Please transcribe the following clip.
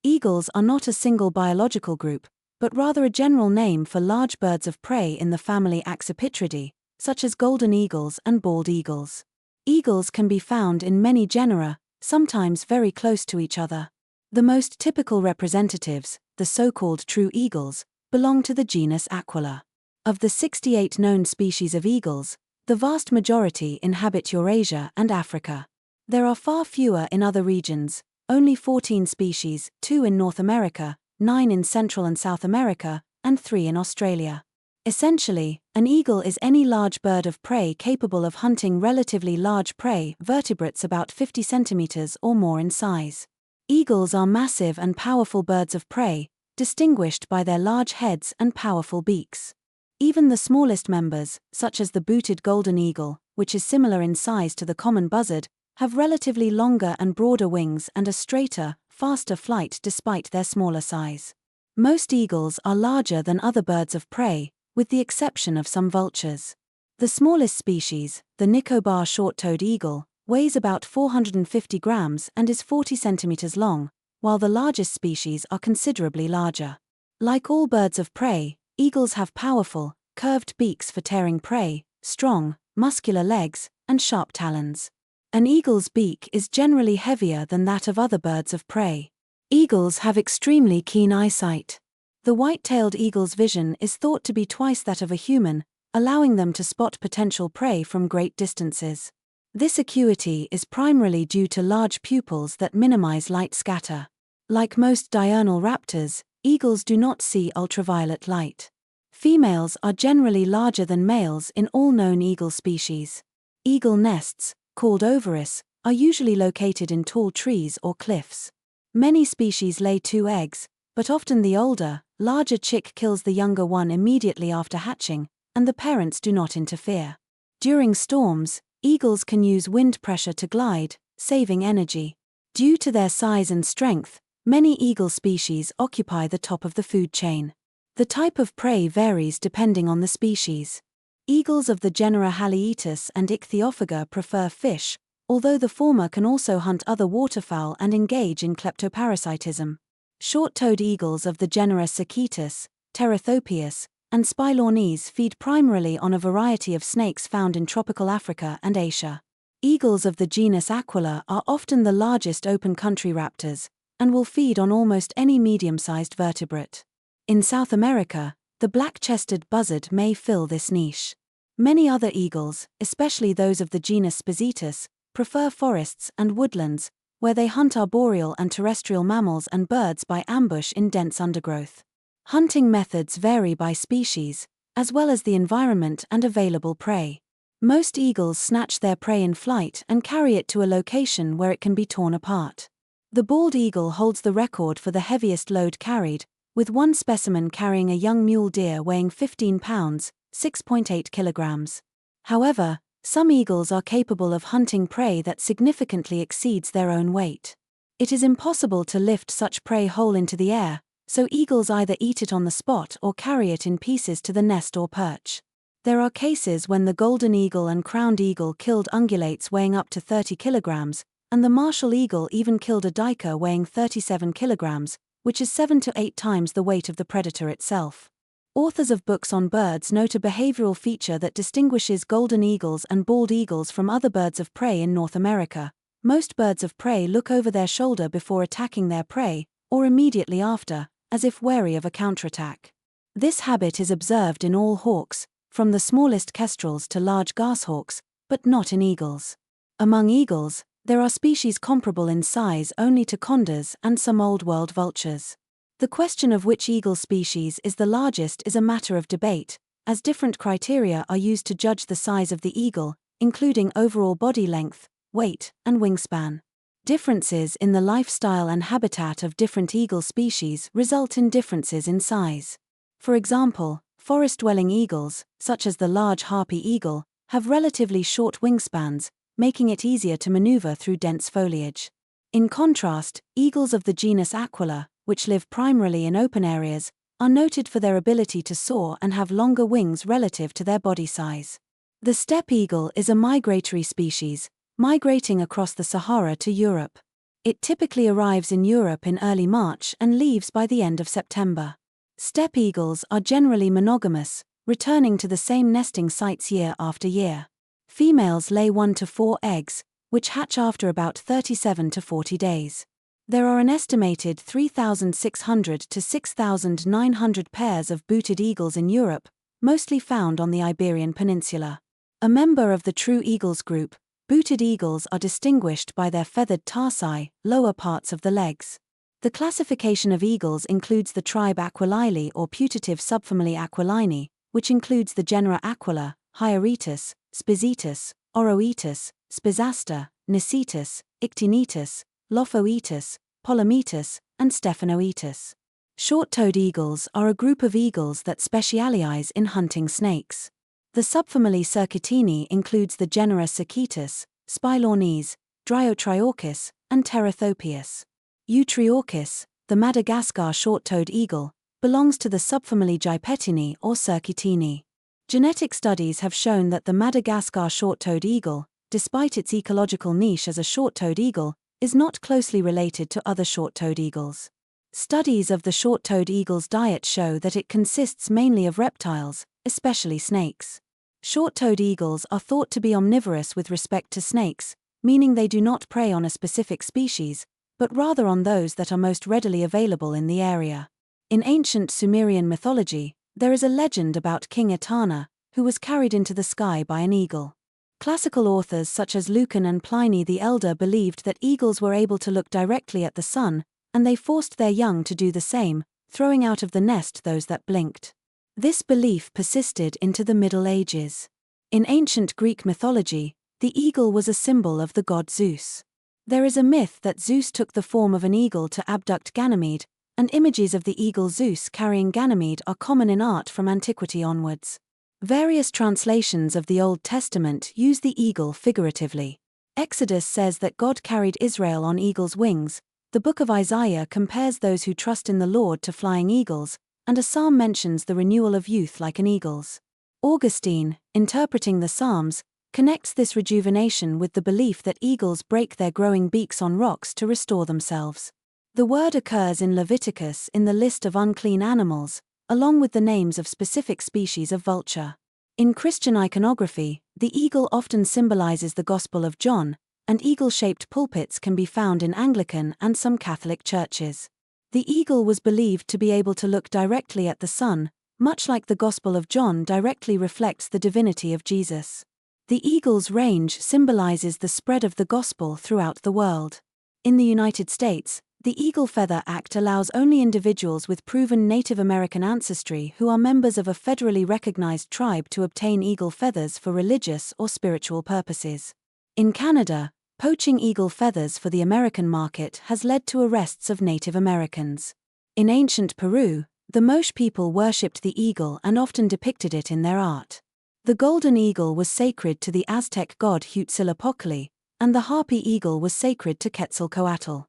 Eagles are not a single biological group, but rather a general name for large birds of prey in the family Accipitridae, such as golden eagles and bald eagles. Eagles can be found in many genera, sometimes very close to each other. The most typical representatives, the so-called true eagles, belong to the genus Aquila. Of the 68 known species of eagles, the vast majority inhabit Eurasia and Africa. There are far fewer in other regions, only 14 species, 2 in North America, 9 in Central and South America, and 3 in Australia. Essentially, an eagle is any large bird of prey capable of hunting relatively large prey, vertebrates about 50 centimeters or more in size. Eagles are massive and powerful birds of prey, distinguished by their large heads and powerful beaks. Even the smallest members, such as the booted golden eagle, which is similar in size to the common buzzard, have relatively longer and broader wings and a straighter, faster flight despite their smaller size. Most eagles are larger than other birds of prey, with the exception of some vultures. The smallest species, the Nicobar short-toed eagle, weighs about 450 grams and is 40 centimeters long, while the largest species are considerably larger. Like all birds of prey, eagles have powerful, curved beaks for tearing prey, strong, muscular legs, and sharp talons. An eagle's beak is generally heavier than that of other birds of prey. Eagles have extremely keen eyesight. The white-tailed eagle's vision is thought to be twice that of a human, allowing them to spot potential prey from great distances. This acuity is primarily due to large pupils that minimize light scatter. Like most diurnal raptors, eagles do not see ultraviolet light. Females are generally larger than males in all known eagle species. Eagle nests, called ovaries, are usually located in tall trees or cliffs. Many species lay 2 eggs, but often the older, larger chick kills the younger one immediately after hatching, and the parents do not interfere. During storms, eagles can use wind pressure to glide, saving energy. Due to their size and strength, many eagle species occupy the top of the food chain. The type of prey varies depending on the species. Eagles of the genera Haliaeetus and Ichthyophaga prefer fish, although the former can also hunt other waterfowl and engage in kleptoparasitism. Short-toed eagles of the genera Sacetus, Pterithopius, and Spilornis feed primarily on a variety of snakes found in tropical Africa and Asia. Eagles of the genus Aquila are often the largest open-country raptors, and will feed on almost any medium-sized vertebrate. In South America, the black-chested buzzard may fill this niche. Many other eagles, especially those of the genus Spizitus, prefer forests and woodlands, where they hunt arboreal and terrestrial mammals and birds by ambush in dense undergrowth. Hunting methods vary by species, as well as the environment and available prey. Most eagles snatch their prey in flight and carry it to a location where it can be torn apart. The bald eagle holds the record for the heaviest load carried, with one specimen carrying a young mule deer weighing 15 pounds, 6.8 kilograms. However, some eagles are capable of hunting prey that significantly exceeds their own weight. It is impossible to lift such prey whole into the air, so eagles either eat it on the spot or carry it in pieces to the nest or perch. There are cases when the golden eagle and crowned eagle killed ungulates weighing up to 30 kilograms, and the martial eagle even killed a duiker weighing 37 kilograms, which is 7 to 8 times the weight of the predator itself. Authors of books on birds note a behavioral feature that distinguishes golden eagles and bald eagles from other birds of prey in North America. Most birds of prey look over their shoulder before attacking their prey, or immediately after, as if wary of a counterattack. This habit is observed in all hawks, from the smallest kestrels to large goshawks, but not in eagles. Among eagles, there are species comparable in size only to condors and some Old World vultures. The question of which eagle species is the largest is a matter of debate, as different criteria are used to judge the size of the eagle, including overall body length, weight, and wingspan. Differences in the lifestyle and habitat of different eagle species result in differences in size. For example, forest-dwelling eagles, such as the large harpy eagle, have relatively short wingspans, making it easier to maneuver through dense foliage. In contrast, eagles of the genus Aquila, which live primarily in open areas, are noted for their ability to soar and have longer wings relative to their body size. The steppe eagle is a migratory species, migrating across the Sahara to Europe. It typically arrives in Europe in early March and leaves by the end of September. Steppe eagles are generally monogamous, returning to the same nesting sites year after year. Females lay 1 to 4 eggs, which hatch after about 37 to 40 days. There are an estimated 3,600 to 6,900 pairs of booted eagles in Europe, mostly found on the Iberian Peninsula. A member of the true eagles group, booted eagles are distinguished by their feathered tarsi, lower parts of the legs. The classification of eagles includes the tribe Aquilini or putative subfamily Aquilini, which includes the genera Aquila, Hyaretus, Spizitus, Oroetus, Spizasta, Nicetus, Ictinitus, Lophoetus, Polymetus, and Stephanoetus. Short-toed eagles are a group of eagles that specialize in hunting snakes. The subfamily Circitini includes the genera Circitus, Spilornis, Dryotriorchis, and Terathopius. Eutriorchis, the Madagascar short-toed eagle, belongs to the subfamily Gypetini or Circitini. Genetic studies have shown that the Madagascar short-toed eagle, despite its ecological niche as a short-toed eagle, is not closely related to other short-toed eagles. Studies of the short-toed eagle's diet show that it consists mainly of reptiles, especially snakes. Short-toed eagles are thought to be omnivorous with respect to snakes, meaning they do not prey on a specific species, but rather on those that are most readily available in the area. In ancient Sumerian mythology, there is a legend about King Etana, who was carried into the sky by an eagle. Classical authors such as Lucan and Pliny the Elder believed that eagles were able to look directly at the sun, and they forced their young to do the same, throwing out of the nest those that blinked. This belief persisted into the Middle Ages. In ancient Greek mythology, the eagle was a symbol of the god Zeus. There is a myth that Zeus took the form of an eagle to abduct Ganymede, and images of the eagle Zeus carrying Ganymede are common in art from antiquity onwards. Various translations of the Old Testament use the eagle figuratively. Exodus says that God carried Israel on eagle's wings, the book of Isaiah compares those who trust in the Lord to flying eagles, and a psalm mentions the renewal of youth like an eagle's. Augustine, interpreting the Psalms, connects this rejuvenation with the belief that eagles break their growing beaks on rocks to restore themselves. The word occurs in Leviticus in the list of unclean animals, along with the names of specific species of vulture. In Christian iconography, the eagle often symbolizes the Gospel of John, and eagle-shaped pulpits can be found in Anglican and some Catholic churches. The eagle was believed to be able to look directly at the sun, much like the Gospel of John directly reflects the divinity of Jesus. The eagle's range symbolizes the spread of the gospel throughout the world. In the United States, the Eagle Feather Act allows only individuals with proven Native American ancestry who are members of a federally recognized tribe to obtain eagle feathers for religious or spiritual purposes. In Canada, poaching eagle feathers for the American market has led to arrests of Native Americans. In ancient Peru, the Moche people worshipped the eagle and often depicted it in their art. The golden eagle was sacred to the Aztec god Huitzilopochtli, and the harpy eagle was sacred to Quetzalcoatl.